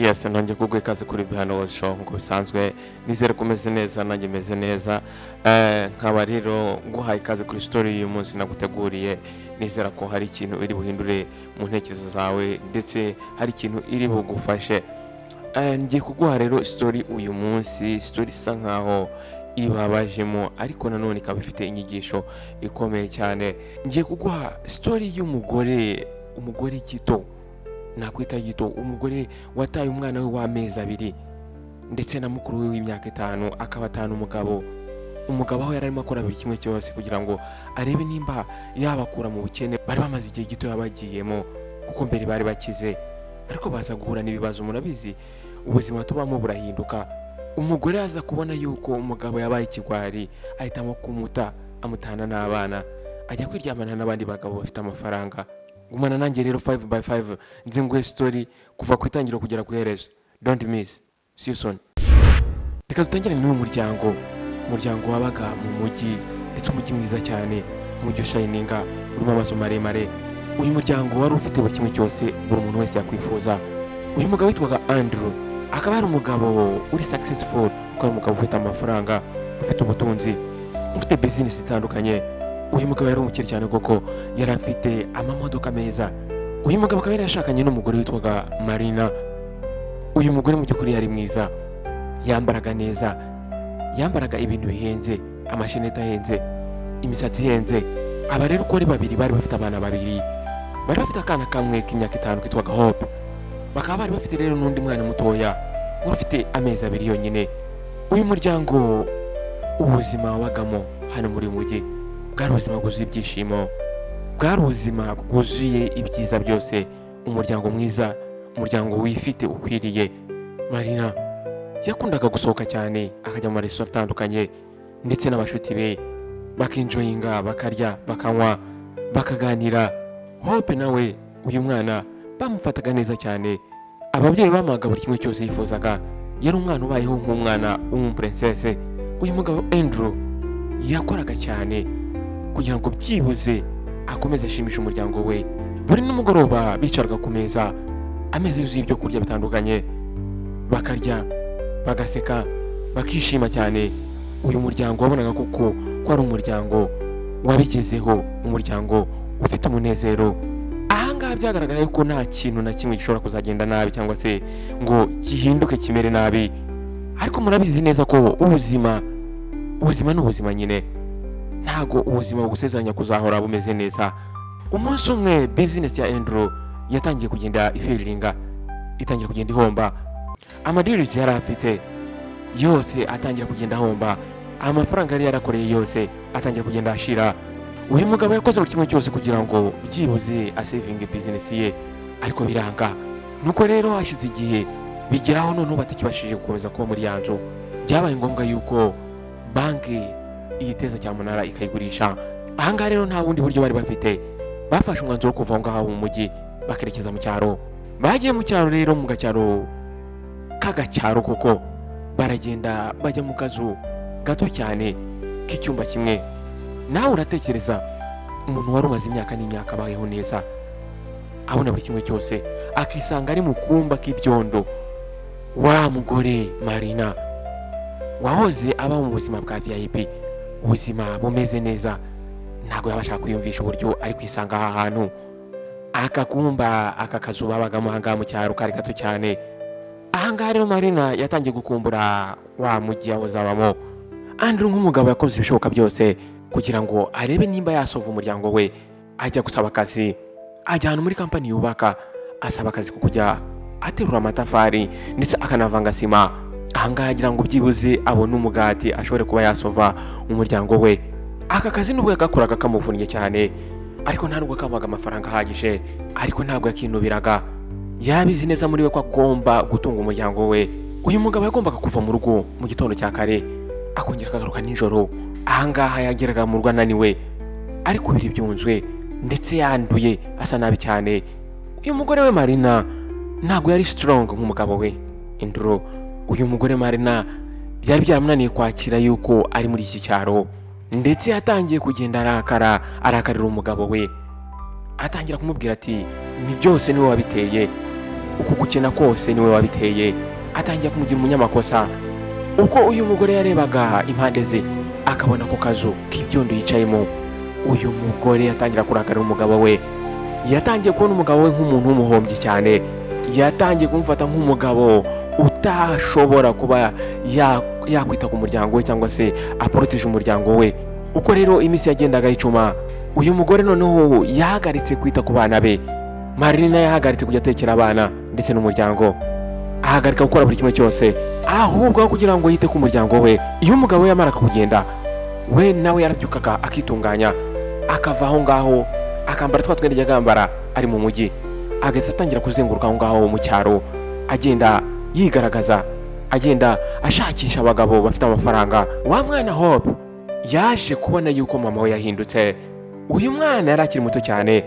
Yes, nanjye kugwa ikaze kuri Bihano Show ngo bisanzwe nizere ko umeze neza nanjye meze neza. Nkaba rero nguhaye ikaze kuri story y'uyu munsi naguteguriye. Nizera ko hari ikintu iri buhindure mu ntekerezo zawe ndetse hari ikintu iri bugufashe. Ngiye kuguha rero story uyu munsi, story isa nkaho ibabajemo ariko nanone ikaba ifite inyigisho ikomeye cyane. Ngiye kuguha story y'umugore gito, nakwita gito, umugore wataye umwana we w'amezi 2 ndetse na mukuru we w'imyaka 5, akaba atana umugabo aho yararimo akora buri kimwe cyose kugira ngo arebe nimba yabakura mu bukene bari bamaze igihe gito yabagiyemo, kuko mbere bari bakize ariko baza guhura n'ibibazo. Murabizi ubuzima tubamo burahinduka. Umugore aza kubona yuko umugabo yabaye ikigwari, ahitamo kumuta, amutana n'abana, ajya kwiryamana n'abandi bagabo bafite amafaranga. Gumana nanjye rero 5x5 nzi nguhe story kuva ku itangiro kugera ku iherezo. Don't miss. See you soon. Reka dutangire n'uyu umuryango wabaga mu mujyi, ndetse umujyi mwiza cyane, umujyi ushininga, urimo amazu maremare. Uyu muryango wari ufite buri kimwe cyose buri muntu wese yakwifuza. Uyu mugabo witwaga Andrew, akaba ari umugabo uri successful, akaba ari umugabo ufite amafaranga, ufite ubutunzi, ufite business zitandukanye. Uyu mugabo yari umukire cyane kuko yari afite amamodoka meza. Uyu mugabo akaba yari yashakanye n'umugore witwaga Marina. Uyu mugore mu by'ukuri yari mwiza, yambaraga neza, yambaraga ibintu bihenze, amasheneta ahenze, imisatsi ihenze. Aba rero uko ari babiri bari bafite abana babiri, bari bafite akana kamwe k'imyaka 5 kitwaga Hope. Bakaba bari bafite rero n'undi mwana mutoya ufite amezi 2 yonyine. Uyu muryango ubuzima wabagamo hano muri uyu mujyi bwari ubuzima bwuzuye ibyishimo, bwari ubuzima bwuzuye ibyiza byose. Umuryango mwiza, umuryango wifite ukwiriye. Marina yakundaga gusohoka cyane, akajya mu maresitora atandukanye ndetse n'abashuti be, bakinjoyinga, bakarya, bakanywa, bakaganira. Hope nawe uyu mwana bamufataga neza cyane, ababyeyi bamuhaga buri kimwe cyose yifuzaga. Yari umwana ubayeho nk'umwana w'umuprincesse. Uyu mugabo Andrew yakoraga cyane kugira ngo byibuze akomeze ashimisha umuryango we. Buri nimugoroba bicaraga ku meza, ameza yuzuye ibyo kurya bitandukanye, bakarya, bagaseka, bakishima cyane. Uyu muryango wabonaga kuko ko ari umuryango wabigezeho, umuryango ufite umunezero. Ahangaha byagaragara yuko nta kintu na kimwe gishobora kuzagenda nabi cyangwa se ngo gihinduke kimere nabi. Ariko murabizi neza ko ubuzima ni ubuzima nyine, ntago ubuzima bugusezeranya kuzahora bumeze neza. Umunsi umwe business ya Andrew yatangiye kugenda ifiringa, itangira kugenda ihomba. Amadeals yari afite yose atangira kugenda ahomba, amafaranga yari yarakoreye yose atangira kugenda ashira. Uyu mugabo yakoze buri kimwe cyose kugira ngo byibuze asavinge business ye, ariko biranga. Nuko rero hashize igihe bigeraho none batakibashije gukomeza kuba muri yanzu, byabaye ngombwa yuko banki iyiteza cyamunara ikayigurisha. Ahangaha rero nta bundi buryo bari bafite, bafashe umwanzuro kuva ngaho mu mujyi bakerekeza mu cyaro. Bagiye mu cyaro rero, mu gacyaro k'agacyaro koko, baragenda bajya mu kazu gato cyane k'icyumba kimwe. Nawe uratekereza umuntu wari umaze imyaka n'imyaka abayeho neza, abona buri kimwe cyose, akisanga ari mu kumba k'ibyondo. Wa mugore Marina wahoze aba mu buzima bwa VIP, ubuzima bumeze neza, ntabwo yabasha kwiyumvisha uburyo ari kwisanga aha hantu. Aka kumba, aka kazu babagamo ahangaha mu cyaro kari gato cyane. Ahangaha rero Marina yatangiye gukumbura wa mujyi yahoze abamo. Andrew nk'umugabo yakoze ibishoboka byose kugira ngo arebe nimba yasova umuryango we. Ajya gusaba akazi, ajya ahantu muri kampani yubaka, asaba akazi ko kujya aterura amatafari ndetse akanavanga sima. Ahangaha agira ngo byibuze abone umugati ashobore kuba yasova umuryango we. Aka kazi nubwo yagakoraga kamuvunnye cyane, ariko ntabwo kabaga amafaranga ahagije, ariko ntabwo yakinubiraga. Yarabizi neza muri we ko agomba gutunga umuryango we. Uyu mugabo yagombaga kuva mu rugo mu gitondo cya kare, akongera akagaruka nijoro. Ahangaha yageraga mu rugo ananiwe, ariko biri byunzwe ndetse yanduye, asa nabi cyane. Uyu mugore we Marina ntabwo yari strong nk'umugabo we Andrew. Uyu mugore Marina byari byaramunaniye kwakira yuko ari muri iki cyaro, ndetse yatangiye kugenda arakarira umugabo we. Atangira kumubwira ati ni byose niwe wabiteye, uku gukena kose niwe wabiteye. Atangiye kumugira umunyamakosa. Uko uyu mugore yarebaga impande ze akabona ko kazu k'ibyondo yicayemo, uyu mugore yatangira kurakarira umugabo we. Yatangiye kubona umugabo we nk'umuntu w'umuhombyi cyane. Yatangiye kumufata nk'umugabo utashobora kuba yakwita ku muryango we cyangwa se aporoteje umuryango we. Uko rero iminsi yagendaga yicuma, uyu mugore noneho yahagaritse kwita ku bana be. Marina yahagaritse kujya atekera abana ndetse n'umuryango, ahagarika gukora buri kimwe cyose, ahubwo kugira ngo yite ku muryango we. Iyo umugabo yamara kugenda, we nawe yarabyukaga akitunganya, akava aho ngaho akambara twa twenda yagambara ari mu mujyi, agahita atangira kuzenguruka aho ngaho mu cyaro, agenda yigaragaza, agenda ashakisha abagabo bafite amafaranga. Wa mwana Hope yaje kubona yuko mama we yahindutse. Uyu mwana yari akiri muto cyane,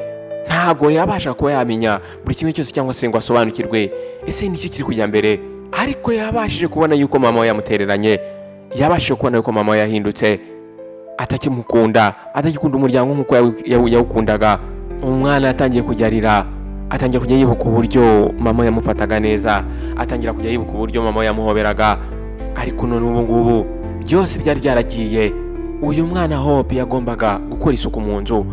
ntabwo yabasha kuba yamenya buri kimwe cyose cyangwa se ngo asobanukirwe ese ni iki kiri kujya mbere, ariko yabashije kubona yuko mama we yamutereranye. Yabashije kubona yuko mama we yahindutse, atakimukunda, atakikunda umuryango nk'uko yawukundaga. Umwana yatangiye kujyarira, atangira kujya yibuka uburyo mama yamufataga neza, atangira kujya yibuka uburyo mama yamuhoberaga. Ariko none ubu ngubu byose byari byaragiye. Uyu mwana Hope yagombaga gukora isuku mu nzu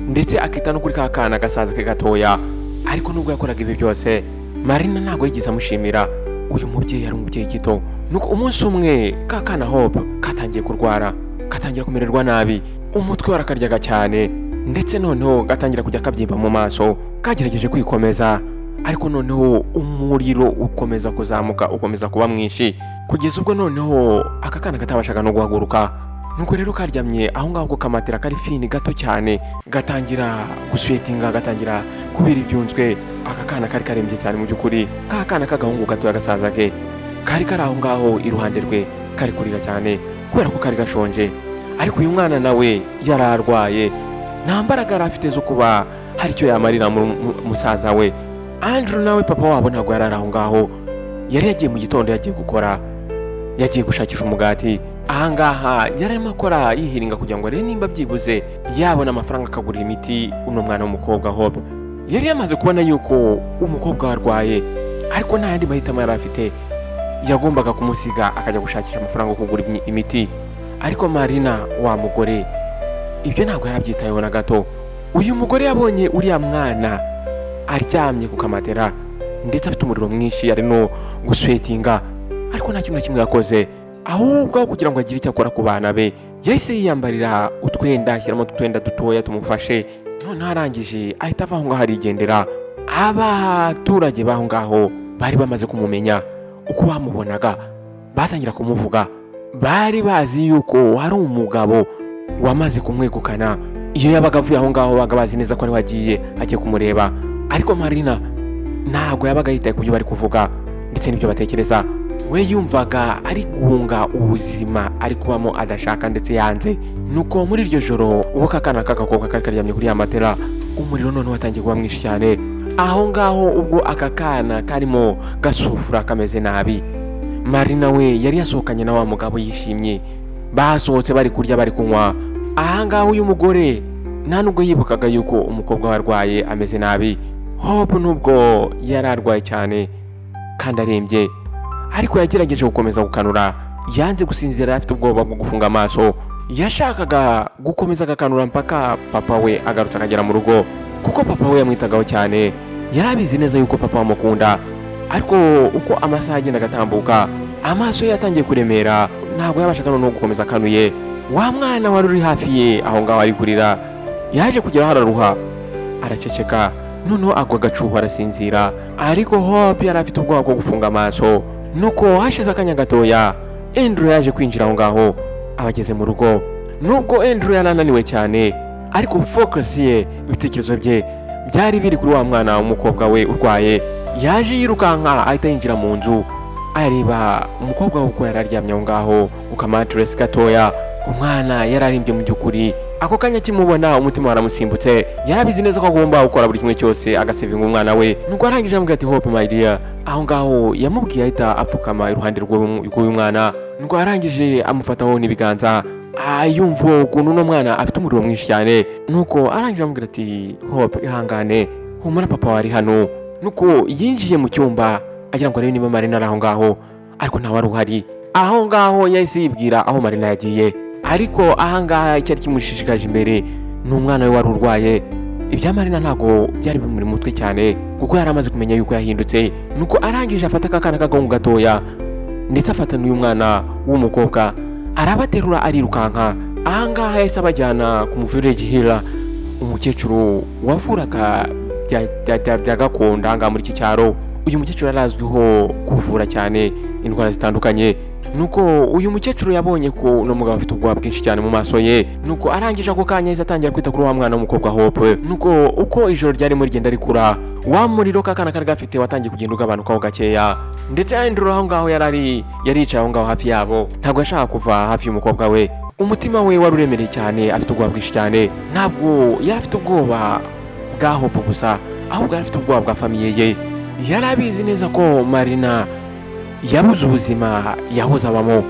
ndetse akita no kuri ka kana gasaza ke gatoya. Ariko nubwo yakoraga ibi byose, Marina ntabwo yigeze amushimira. Uyu mubyeyi yari umubyeyi gito. Nuko umunsi umwe ka kana Hope katangiye kurwara, katangira kumererwa nabi, umutwe warakaryaga cyane ndetse noneho gatangira kujya kabyimba mu maso. Kagerageje kwikomeza, ariko noneho umuriro ukomeza kuzamuka, ukomeza kuba mwinshi, kugeza ubwo noneho aka kana katabashaga no guhaguruka. Nuko rero karyamye aho ngaho ku kamatera kari fini gato cyane, gatangira guswetinga, gatangira kubira ibyunzwe. Aka kana kari karembye cyane mu by'ukuri. Ka kana k'agahungu gato gasaza ke kari kari aho ngaho iruhande rwe, kari kurira cyane kubera ko kari gashonje. Ariko uyu mwana nawe yararwaye, nta mbaraga yari afite zo kuba hari icyo yamarira musaza we. Andrew nawe papa wabo ntabwo yari aho ngaho, yari yagiye mu gitondo, yagiye gukora, yagiye gushakisha umugati. Ahangaha yari arimo akora yihiringa kugira ngo arebe nimba byibuze yabona amafaranga akagurira imiti uno mwana w'umukobwa Hope. Yari yamaze kubona yuko umukobwa warwaye, ariko nta yandi mahitamo yari afite, yagombaga kumusiga akajya gushakisha amafaranga yo kugura imiti. Ariko Marina wa mugore ibyo ntabwo yarabyitayeho na gato. Uyu mugore yabonye uriya mwana aryamye ku kamatera ndetse afite umuriro mwinshi, ari no guswetinga, ariko nta kintu na kimwe yakoze. Ahubwo kugira ngo agire icyo akora ku bana be, yahise yiyambarira utwenda, ashyiramo utwenda dutoya tumufashe. Noneho arangije ahita ava aho ngaho arigendera. Abaturage b'aho ngaho bari bamaze kumumenya, uko bamubonaga batangira kumuvuga. Bari bazi yuko hari umugabo wamaze kumwegukana. Iyo yabaga avuye aho ngaho baga bazi neza ko ari wagiye agiye kumureba. Ariko Marina ntabwo yabaga yitaye ku byo bari kuvuga ndetse n'ibyo batekereza. We yumvaga ari guhunga ubuzima ari kubamo adashaka ndetse yanze. Nuko muri iryo joro ubwo kakana k'agakobwa kari karyamye kuri ya matera, umuriro none watangiye kuba mwinshi cyane. Aho ngaho ubwo aka kana karimo gasufura kameze nabi, Marina we yari yasohokanye na wa mugabo yishimye, basohotse bari kurya bari kunywa. Aha ngaho uyu mugore nta nubwo yibukaga yuko umukobwa warwaye ameze nabi. Hope nubwo yari arwaye cyane kandi arembye, ariko yagerageje gukomeza gukanura, yanze gusinzira, afite ubwoba bwo gufunga amaso. Yashakaga gukomeza agakanura mpaka papa we agarutse akagera mu rugo, kuko papa we yamwitagaho cyane. Yari abizi neza yuko papa amukunda, ariko uko amasaha agenda agatambuka amaso ye yatangiye kuremera, ntabwo yabashaga no gukomeza akanuye. Wa mwana wari uri hafi ye aho ngaho ari kurira yaje kugera hararuha, araceceka, noneho agwa agacuho arasinzira. Ariko Hope yari afite ubwoba bwo gufunga amaso. Nuko hashize akanya gatoya Andrew yaje kwinjira aho ngaho. Abageze mu rugo, nubwo Andrew yari ananiwe cyane, ariko focus ye, ibitekerezo bye byari biri kuri wa mwana w'umukobwa we urwaye. Yaje yirukanka ahita yinjira mu nzu, areba umukobwa we uko yari aryamye aho ngaho ku kamatress gatoya. Umwana yari arimbye mu by'ukuri. Ako kanya kimubona umutima waramusimbutse, yarabizi neza ko agomba gukora buri kimwe cyose agasevinga umwana we. Nuko arangije amubwira ati Hope my dear. Aho ngaho yamubwiye ahita apfukama iruhande rw'uyu mwana. Nuko arangije amufataho n'ibiganza, yumva ukuntu uno mwana afite umuriro mwinshi cyane. Nuko arangije amubwira ati Hope ihangane, humura papa wari hano. nuko yinjiye mu cyumba agira ngo arebe niba Marina ari aho ngaho, ariko ntawe wari uhari. Aho ngaho yahise yibwira aho Marina yagiye, ariko ahangaha icyari kimushishikaje imbere ni umwana we wari urwaye. Ibya Marina ntago byari bimuri mutwe cyane kuko yari amaze kumenya yuko yahindutse. Nuko arangije afata akana k'agahungu gatoya ndetse afata n'uyu mwana w'umukobwa arabaterura arirukanka. Ahangaha yahise abajyana ku muvurege Hira, umukecuru wavuraga bya gakondo ahangaha muri iki cyaro. Uyu mukecuru arazwiho kuvura cyane indwara zitandukanye. Nuko uyu mukecuru yabonye ko uno mugabo afite ubwoba bwinshi cyane mu maso ye, nuko arangije ako kanya yahise atangira kwita kuri wa mwana w'umukobwa Hope. Nuko uko ijoro ryarimo rigenda rikura, wa muriro k'akana kari gafite watangiye kugenda ugabanukaho gakeya, ndetse Andrew aho ngaho yaricaye aho ngaho hafi yabo, ntabwo yashaka kuva hafi y'umukobwa we. Umutima we wari uremereye cyane, afite ubwoba bwinshi cyane. Ntabwo yari afite ubwoba bwa Hope gusa, ahubwo yari afite ubwoba bwa famiye ye. Yari abizi neza ko Marina yabuze ubuzima yahoze abamo,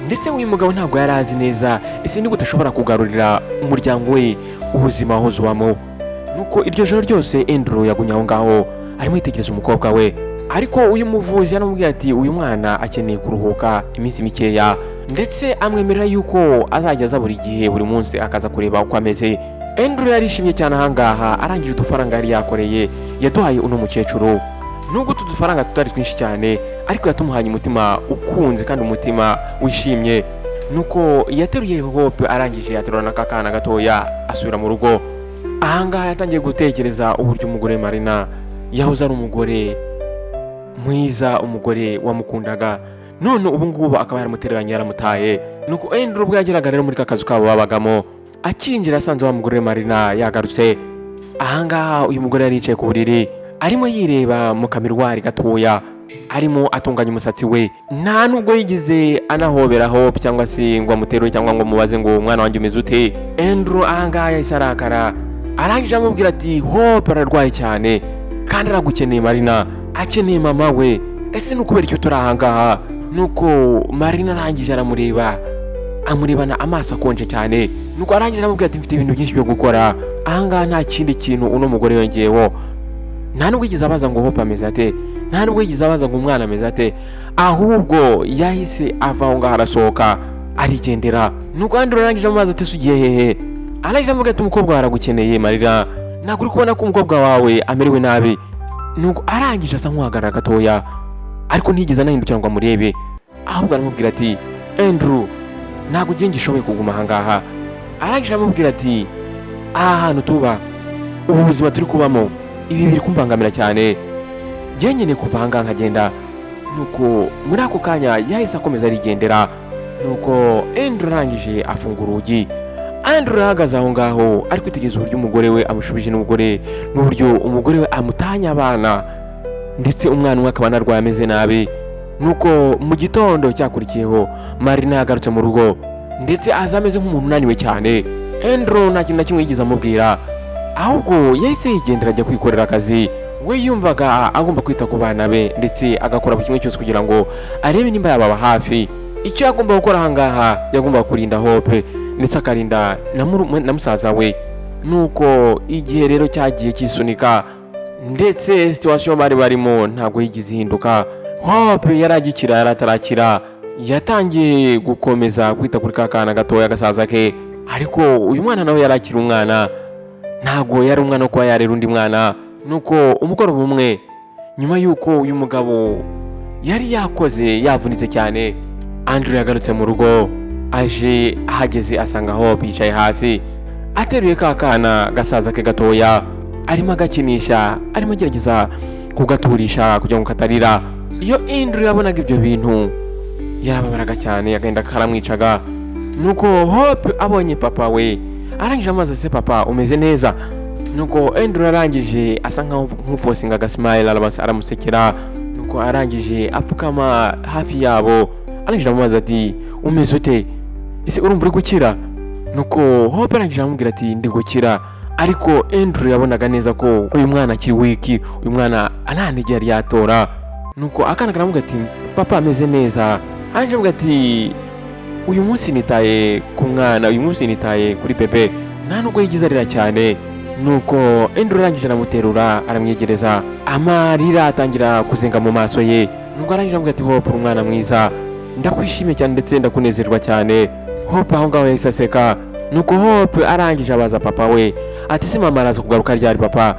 ndetse uyu mugabo ntabwo yari azi neza ese ni gute ashobora kugarurira umuryango we ubuzima wahoze ubamo. Nuko iryo joro ryose Andrew yagumye aho ngaho arimo yitegereza umukobwa we, ariko uyu muvuzi yaramubwiye ati uyu mwana akeneye kuruhuka iminsi mikeya, ndetse amwemerera yuko azajya aza buri gihe buri munsi akaza kureba uko ameze. Andrew yarishimye cyane ahangaha, arangije udufaranga yari yakoreye yaduhaye uno mukecuru. Nubwo utu dufaranga tutari twinshi cyane, ariko yatumuhanye umutima ukunze kandi umutima wishimye. Nuko yateruye Hope, arangije yaterura n'akana gatoya asubira mu rugo. Ahangaha yatangiye gutekereza uburyo umugore Marina yahoze ari umugore mwiza, umugore wamukundaga, none ubu ngubu akaba yaramutereranye yaramutaye. Nuko Andrew ubwo yageraga rero muri kakazu kabo babagamo, akinjira asanze wa mugore Marina yagarutse. Ahangaha uyu mugore yaricaye ku buriri arimo yireba mu kamirwari gatoya, arimo atunganya umusatsi we. Nta nubwo yigize anahobera Hope cyangwa se ngo amuterure cyangwa ngo mubaze ngo umwana wanjye umeze ute. Andrew ahangaha yahise arakara, arangije amubwira ati Hope ararwaye cyane kandi aragukeneye Marina, akeneye mama we, ese nukubera icyo turi ahangaha. Nuko Marina arangije amurebana amaso akonje cyane. Nuko arangije amubwira ati mfite ibintu byinshi byo gukora ahangaha, nta kindi kintu uno mugore yongeyeho. Nta nubwo yigeze abaza ngo Hope ameze ate, nta nubwo yigeze abaza ngo umwana ameze ate, ahubwo yahise ava aho ngaho arasohoka arigendera. Nuko Andrew arangije amazi ati sugiye hehe, arangije amubwira ati umukobwa aragukeneye Marina, ntabwo uri kubona ko umukobwa wawe amerewe nabi. Nuko arangije asa nk'uhagarara gatoya, ariko ntigeze anahindukira ngo amurebe, ahubwo aramubwira ati Andrew ntabwo ugiye ngishoboye kuguma ahangaha. Arangije amubwira ati aha hantu tuba, ubu buzima turi kubamo, ibi biri kumbangamira cyane, njye nkeneye kuva ahangaha nkagenda. Nuko muri ako kanya yahise akomeza arigendera. Nuko Andrew arangije afunga urugi. Andrew ahagaze aho ngaho ari kwitegereza uburyo umugore we amushubije n'uburyo umugore we amutanya abana, ndetse umwana umwe akaba anarwaye ameze nabi. Nuko mu gitondo cyakurikiyeho Marina yagarutse mu rugo, ndetse aza ameze nk'umuntu unaniwe cyane. Andrew nta kintu na kimwe yigeze amubwira, ahubwo yahise yigendera ajya kwikorera akazi. We yumvaga agomba kwita ku bana be, ndetse agakora buri kimwe cyose kugira ngo arebe nimba yababa hafi. Icyo yagomba gukora ahangaha yagomba kurinda Hope, ndetse akarinda na musaza we. Nuko igihe rero cyagiye kisunika, ndetse situation bari barimo ntabwo yigize ihinduka. Hope yaragikira yaratarakira, yatangiye gukomeza kwita kuri kakana gatoya gasaza ke, ariko uyu mwana nawe yarakira umwana, ntabwo yari umwana kuba yarera undi mwana. Nuko umugoroba umwe, nyuma yuko uyu mugabo yari yakoze yavunitse cyane, Andrew yagarutse mu rugo. Aje ahageze asanga Hope yicaye hasi ateruye kakana gasaza ke gatoya, arimo agakinisha, arimo agerageza kugaturisha kugira ngo katarira. Iyo Andrew yabonaga ibyo bintu yarababaraga cyane, agenda karamwicaga. Nuko Hope abonye papa we, arangije amaze ase papa umeze neza. Nuko Andrew arangije asa nk'ufosinga agasmile, aramusekera. Nuko arangije apfukama hafi yabo, arangije amubaza ati umeze ute, ese urumva uri gukira? Nuko Hope arangije amubwira ati ndi gukira, ariko Andrew yabonaga neza ko uyu mwana akiri wiki, uyu mwana nta ntege yari yatora. Nuko akana karamubwira ati papa ameze neza. Arangije amubwira ati uyu munsi nitaye ku mwana, uyu munsi nitaye kuri bebe, nta nubwo yigize arira cyane. nuko Andrew arangije aramuterura aramwegereza, amarira atangira kuzenga mu maso ye. Nuko arangije aramubwira ati Hope umwana mwiza, ndakwishimiye cyane ndetse ndakunezerwa cyane. Hope aho ngaho yahise aseka. Nuko Hope arangije abaza papa we ati se mama araza kugaruka ryari papa?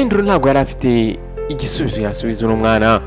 Andrew ntabwo yari afite igisubizo yasubiza uno mwana.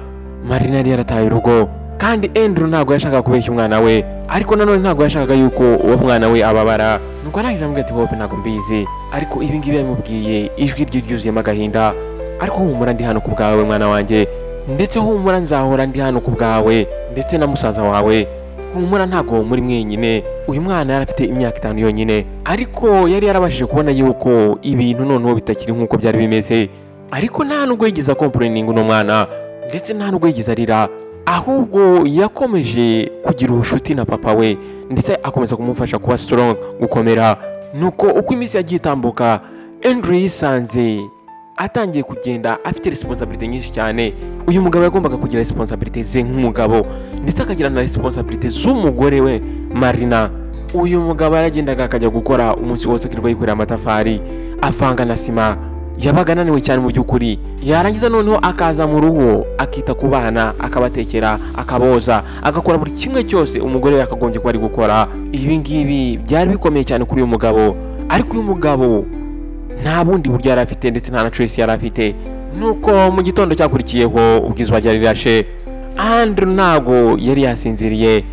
Marina yari yarataye urugo kandi Andrew ntabwo yashakaga kubeshya umwana we, ariko nanone ntabwo yashakaga yuko uwo mwana we ababara. Nuko arangije aramubwira ati Hope ntabwo mbizi, ariko ibi ngibi yamubwiye ijwi rye ryuzuyemo agahinda, ariko humura ndi hano ku bwawe mwana wanjye, ndetse humura nzahora ndi hano ku bwawe ndetse na musaza wawe. Humura ntabwo muri mwenyine. Uyu mwana yari afite imyaka 5 yonyine, ariko yari yarabashije kubona yuko ibintu noneho bitakiri nk'uko byari bimeze, ariko nta nubwo yigeze complaining uno mwana, ndetse nta nubwo yigeze arira, ahubwo yakomeje kugira ubushuti na papa we ndetse akomeza kumufasha kuba strong, gukomera. Nuko uko iminsi yagiye itambuka, Andrew yisanze atangiye kugenda afite responsibility nyinshi cyane. Uyu mugabo yagombaga kugira responsibility ze nk'umugabo ndetse akagira na responsibility z'umugore we Marina. Uyu mugabo yaragendaga akajya gukora umunsi wose akirirwa yikorera amatafari avanga na sima, yabaga ananiwe cyane mu by'ukuri. Yarangiza noneho akaza mu rugo akita ku bana, akabatekera, akaboza, agakora buri kimwe cyose umugore we yakagombye kuba ari gukora. Ibi ngibi byari bikomeye cyane kuri uyu mugabo, ariko uyu mugabo nta bundi buryo yari afite ndetse nta na choice yari afite. Nuko mu gitondo cyakurikiyeho ubwizuba ryari rirashe, Andrew ntago yari yasinziriye,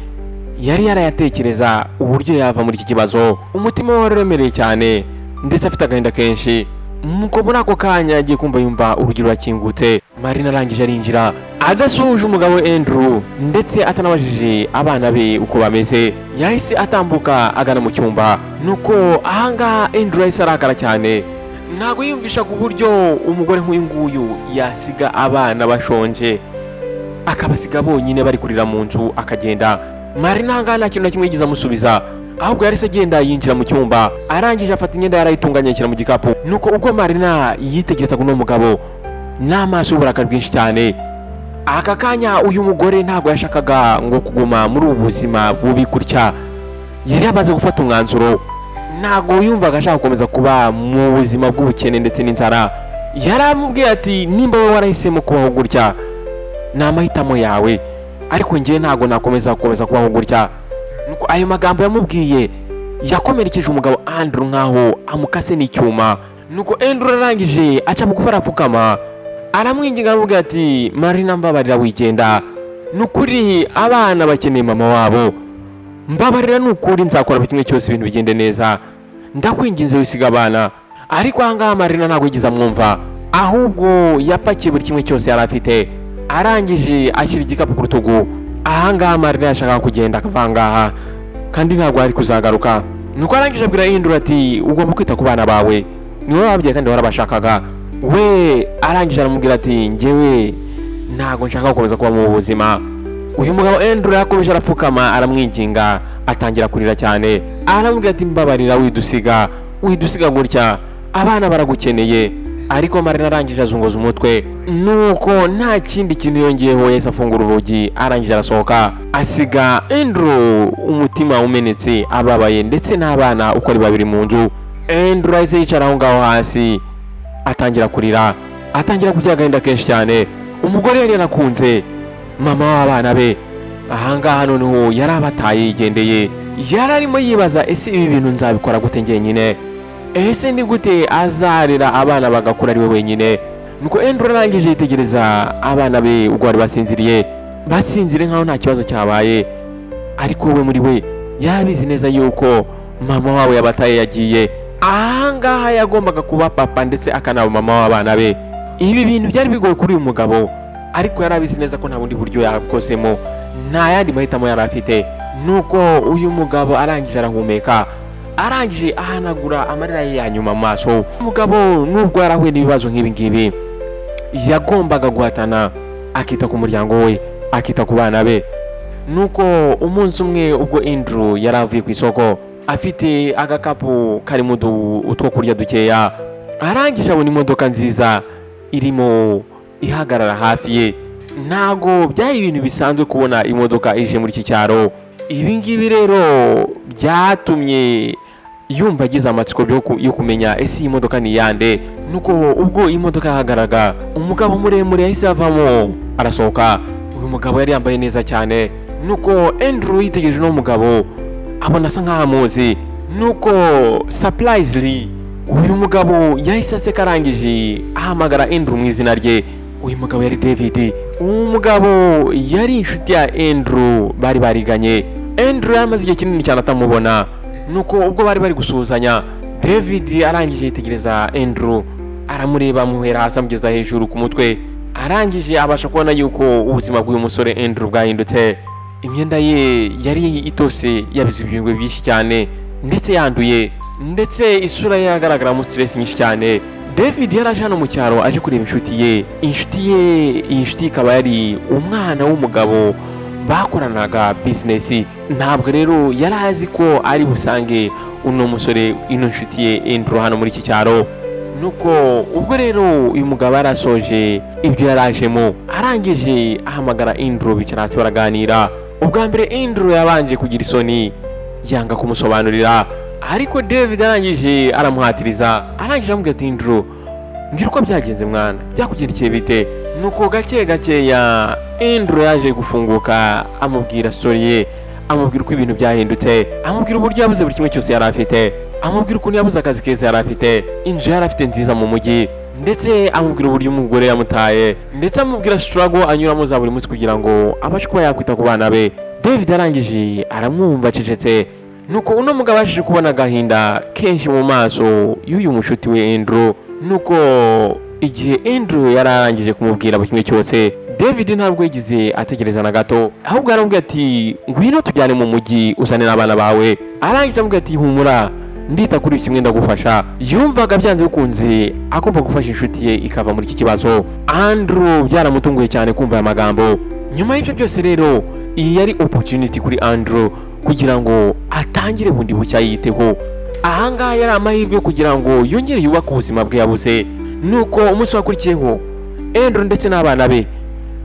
yari yarayatekereza uburyo yava muri iki kibazo. Umutima we wari uremereye cyane ndetse afite agahinda kenshi. Nuko muri ako kanya yagiye kumva yumva urugi rurakingutse. Marina arangije arinjira adasuhuje umugabo we Andrew ndetse atanabajije abana be uko bameze. Yahise atambuka agana mu cyumba. Nuko ahangaha Andrew yahise arakara cyane, ntago yumvisha ku buryo umugore nk'uyu nguyu yasiga abana bashonje akabasiga bonyine bari kurira mu nzu akagenda. Marina ahangaha nta kintu na kimwe yigeze amusubiza, ahubwo yahise agenda yinjira mu cyumba, arangije afata imyenda yarayitunganya yishyira mu gikapu. Nuko ubwo Marina yitegerezaga uno mugabo n'amaso y'uburakari bwinshi cyane, aka kanya uyu mugore ntabwo yashakaga ngo kuguma muri ubu buzima bubi gutya. Yari yamaze gufata umwanzuro, ntabwo yumvaga ashaka gukomeza kuba mu buzima bw'ubukene ndetse n'inzara. Yaramubwiye ati nimba wowe warahisemo kubaho gutya ni amahitamo yawe, ariko njye ntabwo nakomeza kubaho gutya. Nuko ayo magambo yamubwiye yakomerekeje umugabo Andrew nkaho amukase n'icyuma. Nuko Andrew arangije aca bugufi arapfukama aramwinginga aramubwira ati Marina mbabarira wigenda, nukuri abana bakeneye mama wabo, mbabarira nukuri nzakora buri kimwe cyose ibintu bigende neza, ndakwinginze wisiga abana. Ariko ahangaha Marina ntabwo yigeze amwumva, ahubwo yapakiye buri kimwe cyose yari afite, arangije ashyira igikapu ku rutugu. Ahangaha Marina yashakaga kugenda akava ngaha kandi ntabwo ari kuzagaruka. Nuko arangije abwira Andrew ati ugomba kwita ku bana bawe, ni wowe wababyaye kandi warabashakaga. We arangije aramubwira ati njyewe ntabwo nshaka gukomeza kuba mu buzima. Uyu mugabo Andrew yakomeje arapfukama aramwinginga, atangira kurira cyane, aramubwira ati mbabarira widusiga gutya, abana baragukeneye. Ariko Marina arangije azunguza umutwe. Nuko nta kindi kintu yongeyeho, yahise afungura urugi arangije arasohoka, asiga Andrew umutima umenetse, ababaye ndetse n'abana uko ari babiri mu nzu. Andrew yahise yicara aho ngaho hasi atangira kurira, atangira kugira agahinda kenshi cyane. Umugore yari yarakunze mama w'abana be, ahangaha noneho yari abataye yigendeye. Yari arimo yibaza ese ibi bintu nzabikora gute njyenyine, ese ni gute azarera abana bagakura ari we wenyine. Nuko Andrew arangije yitegereza abana be ubwo bari basinzire nkaho nta kibazo cyabaye, ariko we muri we yarabizi neza yuko mama wabo yabataye yagiye. Ahangaha yagombaga kuba papa ndetse akanaba mama w'abana be. Ibi bintu byari bigoye kuri uyu mugabo, ariko yarabizi neza ko nta bundi buryo yakozemo, nta yandi mahitamo yari afite. Nuko uyu mugabo arangije arahumeka, arangije ahanagura amarira ye ya nyuma mu maso. Umugabo nubwo yarahuye n'ibibazo nk'ibi ngibi, yagombaga guhatana akita ku muryango we, akita ku bana be. Nuko umunsi umwe ubwo Andrew yari avuye ku isoko afite agakapu karimo utwo kurya dukeya, arangije abona imodoka nziza irimo ihagarara hafi ye. Ntago byari ibintu bisanzwe kubona imodoka ije muri iki cyaro. Ibi ngibi rero byatumye yumva agize amatsiko yo kumenya ese iyi modoka ni iyande. Nuko ubwo imodoka yahagaraga, umugabo muremure yahise avamo arasohoka. Uyu mugabo yari yambaye neza cyane. Nuko Andrew yitegereje no mugabo abona asa nkaho amuzi. Nuko surprisingly uyu mugabo yahise aseka arangije ahamagara Andrew mu izina rye. Uyu mugabo yari David. Uyu mugabo yari inshuti ya Andrew, bari bariganye. Andrew yamaze igihe kinini cyane atamubona. Nuko ubwo bari gusuhuzanya, David arangije yitegereza Andrew, aramureba amuhera hasi amugeza hejuru ku mutwe. Arangije abasha kubona yuko ubuzima bw'uyu musore Andrew bwahindutse. Imyenda ye yari itose, yabize ibintu byinshi cyane ndetse yanduye, ndetse isura ye yagaragara mu stress nyinshi cyane. David yaraje hano mu cyaro aje kureba inshuti ye. Iyi nshuti ikaba yari umwana w'umugabo bakoranaga business. Ntabwo rero yari azi ko ari busange uno musore, ino nshuti ye Andrew hano muri iki cyaro. Nuko ubwo rero uyu mugabo arasoje ibyo yarajemo, arangije ahamagara Andrew, bicara hasi baraganira. Ubwa mbere Andrew yabanje kugira isoni, yanga kumusobanurira, ariko David arangije aramuhatiriza. Arangije amubwira ati Andrew, mbwira uko byagenze mwana, byakugendekeye bite? Nuko gake ya Andrew yaje gufunguka, amubwira story ye, amubwira uko ibintu byahindutse, amubwira uburyo yabuze buri kimwe cyose yari afite, amubwira ukuntu yabuze akazi keza yari afite, inzu yari afite nziza mu mujyi, ndetse amubwira uburyo umugore yamutaye, ndetse amubwira struggle anyuramo za buri munsi kugira ngo abashe kuba yakwita ku bana be. David arangije aramwumva acecetse. Nuko uno mugabo abashije kubona agahinda kenshi mu maso y'uyu mushuti we Andrew. Nuko igihe Andrew yararangije kumubwira buri kimwe cyose, David ntabwo yigize ategereza na gato, ahubwo aramubwira ati ngwino tujyane mu mujyi usane n'abana bawe. Arangije amubwira ati humura, ndita kuri kimwe ndagufasha. Yumvaga byanze bikunze agomba gufasha inshuti ye ikava muri iki kibazo. Andrew byaramutunguye cyane kumva aya magambo. Nyuma y'ibyo byose rero, iyi yari opportunity kuri Andrew kugira ngo atangire bundi bushya yiteho. Ahangaha yari amahirwe kugira ngo yongere yubake ubuzima bwe yabuze. Nuko umunsi wakurikiyeho, Andrew ndetse n'abana be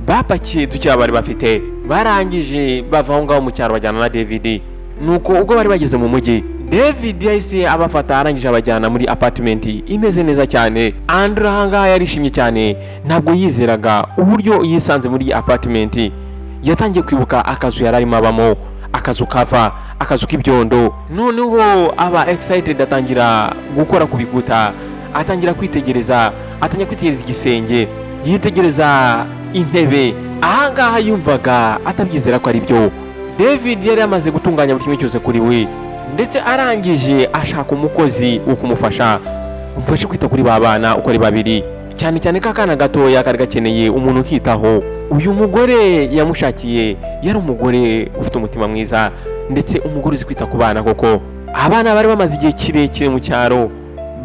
bapakiye duke bari bafite, barangije bava aho ngaho mu cyaro bajyana na David. Nuko ubwo bari bageze mu mujyi, David yahise abafata, arangije abajyana muri apartment imeze neza cyane. Andrew ahangaha yarishimye cyane, ntabwo yizeraga uburyo yisanze muri apartment. Yatangiye kwibuka akazu yari arimo abamo, akazu kava, akazu k'ibyondo. Noneho aba excited, atangira gukora ku bikuta, atangira kwitegereza igisenge, yitegereza intebe. Ahangaha yumvaga atabyizera ko ari byo. David yari yamaze gutunganya buri kimwe cyose kuri we, ndetse arangije ashaka umukozi wo kumufasha kwita kuri ba bana uko ari babiri, cyane cyane kakana gatoya kari gakeneye umuntu ukitaho. Uyu mugore yamushakiye yari umugore ufite umutima mwiza, ndetse umugore uzi kwita ku bana koko. Abana bari bamaze igihe kirekire mu cyaro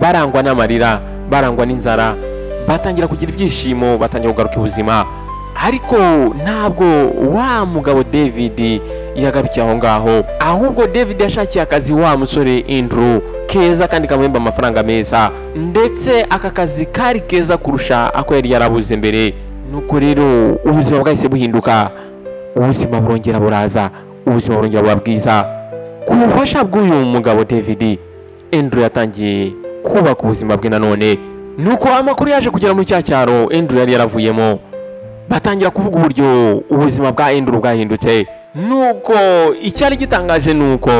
barangwa n'amarira, barangwa n'inzara, batangira kugira ibyishimo, batangira kugaruka ubuzima. Ariko ntabwo wa mugabo David yagarukiye aho ngaho, ahubwo David yashakiye akazi wa musore Andrew keza kandi kamuhemba amafaranga meza, ndetse aka kazi kari keza kurusha ako yari yarabuze mbere. Nuko rero ubuzima bwahise buhinduka, ubuzima burongera buraza, ubuzima burongera buba bwiza. Ku bufasha bw'uyu mugabo David, Andrew yatangiye kubaka ubuzima bwe nanone. Nuko amakuru yaje kugera muri cya cyaro Andrew yari yaravuyemo, batangira kuvuga uburyo ubuzima bwa Andrew bwahindutse. Nuko icyari gitangaje nuko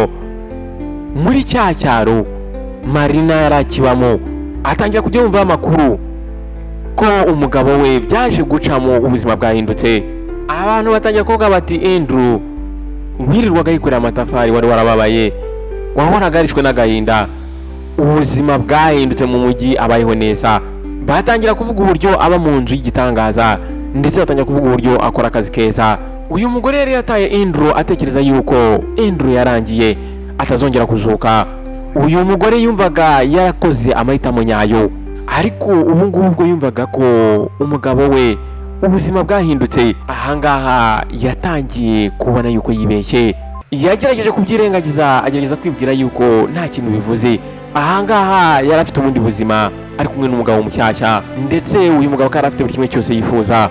muri cya cyaro Marina yarakibamo, atangira kujya yumva amakuru ko umugabo we byaje gucamo ubuzima bwahindutse. Abantu batangira kuvuga bati Andrew wirirwaga yikorera amatafari, wari warababaye, wahoraga arishwe n'agahinda, ubuzima bwahindutse mu mujyi, abayeho neza. Batangira kuvuga uburyo aba mu nzu y'igitangaza, ndetse batangira kuvuga uburyo akora akazi keza. Uyu mugore yari yataye Andrew atekereza yuko Andrew yarangiye atazongera kuzuka. Uyu mugore yumvaga yarakoze amahitamo nyayo, ariko ubu ngubu ubwo yumvaga ko umugabo we ubuzima bwahindutse. Ahangaha yatangiye kubona yuko yibeshye, yagerageje kubyirengagiza, agerageza kwibwira yuko nta kintu bivuze. Ahangaha yari afite ubundi buzima, ari kumwe n'umugabo mushyashya, ndetse uyu mugabo kandi afite buri kimwe cyose yifuza.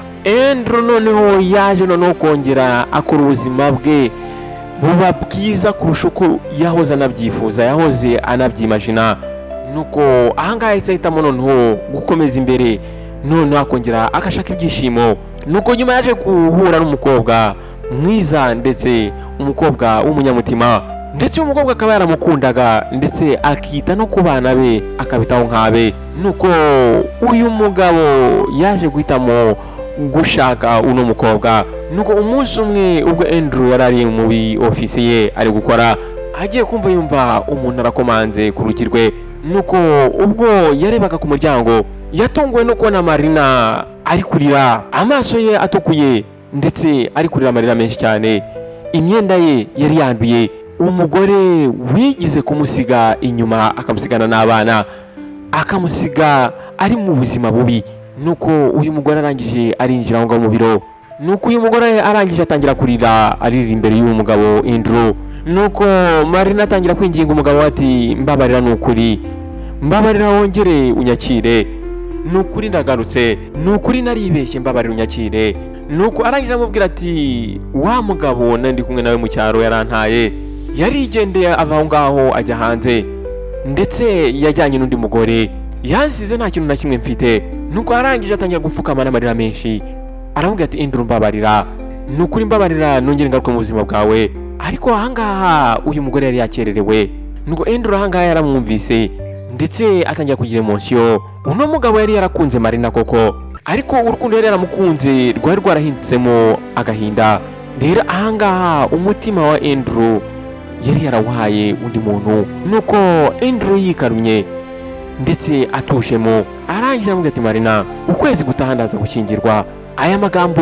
Andrew noneho yaje noneho kongera akora ubuzima bwe buba bwiza kurusha uko yahoze anabyifuza, yahoze anabyimajina. Nuko ahangaha yahise ahitamo noneho gukomeza imbere, noneho akongera agashaka ibyishimo. Nuko nyuma yaje guhura n'umukobwa mwiza, ndetse umukobwa w'umunyamutima, ndetse uyu mukobwa akaba yaramukundaga, ndetse akita no ku bana be akabitaho nk'abe. Nuko uyu mugabo yaje guhitamo gushaka uno mukobwa. Nuko umunsi umwe ubwo Andrew yari ari muri ofisi ye ari gukora, agiye kumva yumva umuntu arakomanze ku rugi rwe. Nuko ubwo yarebaga ku muryango, yatunguwe no kubona Marina ari kurira, amaso ye atukuye, ndetse ari kurira amarira menshi cyane. Imyenda ye yari yanduye, umugore wigize kumusiga inyuma akamusigana n'abana, akamusiga ari mu buzima bubi. Nuko uyu mugore arangije arinjira aho ngaho mu biro. Nuko uyu mugore arangije atangira kurira, arira imbere y'uwo mugabo Andrew. Nuko Marina atangira kwinginga umugabo ati, mbabarira n'ukuri, mbabarira wongere unyakire, n'ukuri ndagarutse, n'ukuri naribeshye, mbabarira unyakire. Nuko arangije amubwira ati, wa mugabo nandi kumwe nawe mu cyaro yarantaye, yarigendeye ava aho ngaho ajya hanze, ndetse yajyanye n'undi mugore, yansize nta kintu na kimwe mfite. Nuko arangije atangira gupfukama n'amarira menshi, aramubwira ati, Andrew mbabarira, n'ukuri mbabarira nongere ngaruke mu buzima bwawe. Ariko ahangaha uyu mugore yari yakererewe. Nuko Andrew ahangaha yaramwumvise, ndetse atangira kugira emotion. Uno mugabo yari yarakunze Marina koko, ariko urukundo yari yaramukunze rwari rwarahinditsemo agahinda. Rero ahangaha umutima wa Andrew yari yarawuhaye undi muntu. Nuko Andrew yikarumye, ndetse atujemo, arangije amubwira ati, Marina, ukwezi gutaha ndaza gukingirwa. Aya magambo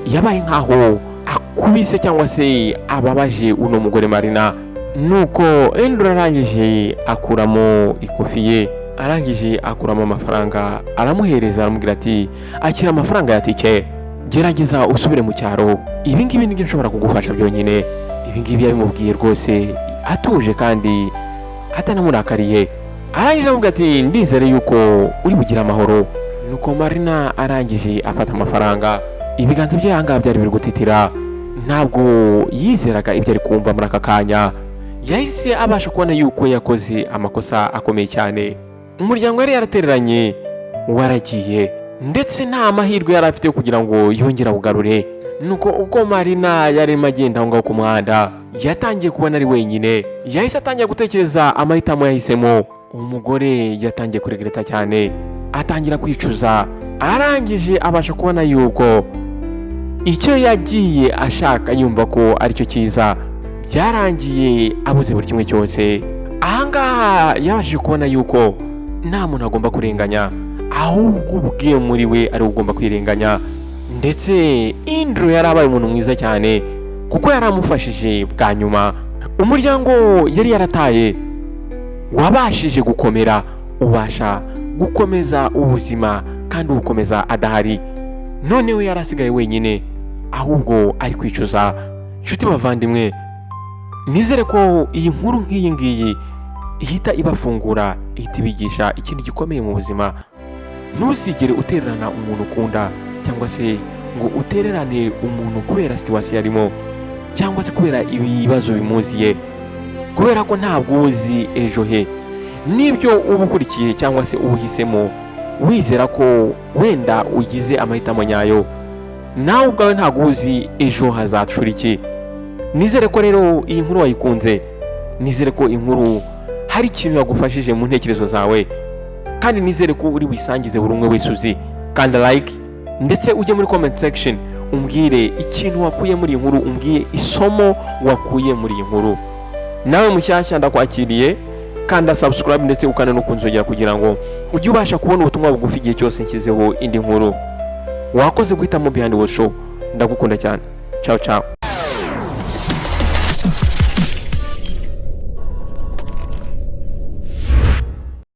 yabaye nkaho akubise cyangwa se ababaje uno mugore Marina. Nuko Andrew arangije akuramo ikofi ye, arangije akuramo amafaranga, aramuhereza, aramubwira ati, akira amafaranga ya tike, gerageza usubire mu cyaro, ibi ngibi nibyo nshobora kugufasha byonyine. Ibi ngibi yabimubwiye rwose atuje kandi atanamurakariye. Arangije amubwira ati, ndizere yuko uri bugira amahoro. Nuko Marina arangije afata amafaranga, ibiganza bye ahangaha byari biri gutitira, ntabwo yizeraga ibyo ari kumva muri aka kanya. Yahise abasha kubona yuko yakoze amakosa akomeye cyane. Umuryango yari yaratereranye waragiye, ndetse nta mahirwe yari afite kugira ngo yongere awugarure. Nuko uko Marina yarimo agenda aho ngaho ku muhanda, yatangiye kubona ari wenyine. Yahise atangiye gutekereza amahitamo yahisemo. Umugore yatangiye kuregreta cyane, atangira kwicuza. Arangije abasha kubona yuko icyo yagiye ashaka yumva ko aricyo cyiza byarangiye abuze buri kimwe cyose. Ahangaha yabashije kubona yuko nta muntu agomba kurenganya, ahubwo ubwe muri we ari ugomba kwirenganya. Ndetse Andrew yari abaye umuntu mwiza cyane, kuko yari amufashije bwa nyuma. Umuryango yari yarataye wabashije gukomera, ubasha gukomeza ubuzima kandi ubukomeza adahari. None we yarasigaye wenyine, ahubwo ari kwicuza. Nshuti bavandimwe, nizere ko iyi nkuru nk'iyi ngiyi ihita ibafungura, ihita ibigisha ikintu gikomeye mu buzima. Ntuzigere utererana umuntu ukunda, cyangwa se ngo utererane umuntu kubera situation arimo, cyangwa se kubera ibibazo bimuziye, kubera ko ntabwo uzi ejo he. Nibyo uba ukurikiye cyangwa se ubuhisemo, wizera ko wenda ugize amahitamo nyayo, nawe ubwawe ntabwo uzi ejo hazacura iki. Nizere ko rero iyi nkuru wayikunze, nizere ko inkuru hari ikintu yagufashije mu ntekerezo zawe, kandi nizere ko uri wisangize buri umwe wese uzi. Kandi like, ndetse ujye muri comment section umbwire ikintu wakuye muri iyi nkuru, umbwiye isomo wakuye muri iyi nkuru. Nawe mushyashya ndakwakiriye, kanda subscribe ndetse ukana no kunzogera kugira ngo ujye ubasha kubona ubutumwa bugufi igihe cyose nshyizeho indi nkuru. Wakoze guhitamo Behind World Show, ndagukunda cyane. Ciao ciao.